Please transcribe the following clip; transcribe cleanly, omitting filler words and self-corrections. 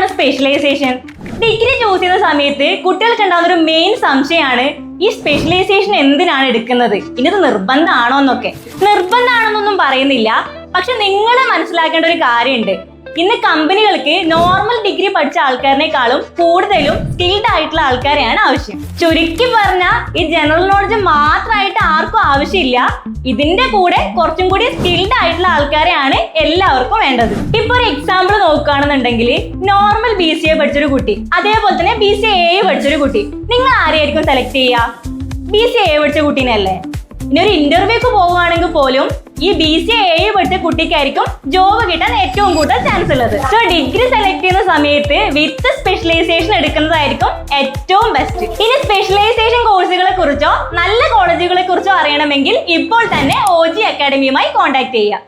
എന്താണ് specialisation? Degree choose ചെയ്യുന്ന സമയത്ത് കുട്ടികൾക്ക് ഉണ്ടാകുന്ന ഒരു മെയിൻ സംശയമാണ് ഈ സ്പെഷ്യലൈസേഷൻ എന്തിനാണ് എടുക്കുന്നത്, ഇനിത് നിർബന്ധമാണോ എന്നൊക്കെ. നിർബന്ധമാണെന്നൊന്നും പറയുന്നില്ല, പക്ഷെ നിങ്ങൾ മനസ്സിലാക്കേണ്ട ഒരു കാര്യമുണ്ട്. ഇന്ന് കമ്പനികൾക്ക് നോർമൽ ഡിഗ്രി പഠിച്ച ആൾക്കാരിനേക്കാളും കൂടുതലും സ്കിൽഡ് ആയിട്ടുള്ള ആൾക്കാരെയാണ് ആവശ്യം. ചുരുക്കി പറഞ്ഞാൽ ഈ ജനറൽ നോളജ് മാത്രമായിട്ട് ആർക്കും ആവശ്യമില്ല, ഇതിന്റെ കൂടെ കുറച്ചും കൂടി സ്കിൽഡ് ആയിട്ടുള്ള ആൾക്കാരെയാണ് എല്ലാവർക്കും വേണ്ടത്. ഇപ്പൊ ഒരു എക്സാമ്പിൾ നോക്കുകയാണെന്നുണ്ടെങ്കിൽ, നോർമൽ BCA പഠിച്ചൊരു കുട്ടി, അതേപോലെ തന്നെ BCA പഠിച്ചൊരു കുട്ടി, നിങ്ങൾ ആരെയായിരിക്കും സെലക്ട് ചെയ്യുക? BCA പഠിച്ച കുട്ടീനല്ലേ. ഇനി ഒരു ഇന്റർവ്യൂക്ക് പോവുകയാണെങ്കിൽ പോലും ഈ BCA പഠിച്ച കുട്ടിക്കായിരിക്കും ജോബ് കിട്ടാൻ ഏറ്റവും കൂടുതൽ ചാൻസ് ഉള്ളത്. സോ ഡിഗ്രി സെലക്ട് ചെയ്യുന്ന സമയത്ത് വിത്ത് സ്പെഷ്യലൈസേഷൻ എടുക്കുന്നതായിരിക്കും ഏറ്റവും ബെസ്റ്റ്. ഇനി സ്പെഷ്യലൈസേഷൻ കോഴ്സുകളെ കുറിച്ചോ നല്ല കോളേജുകളെ കുറിച്ചോ അറിയണമെങ്കിൽ ഇപ്പോൾ തന്നെ OG അക്കാഡമിയുമായി കോൺടാക്ട് ചെയ്യുക.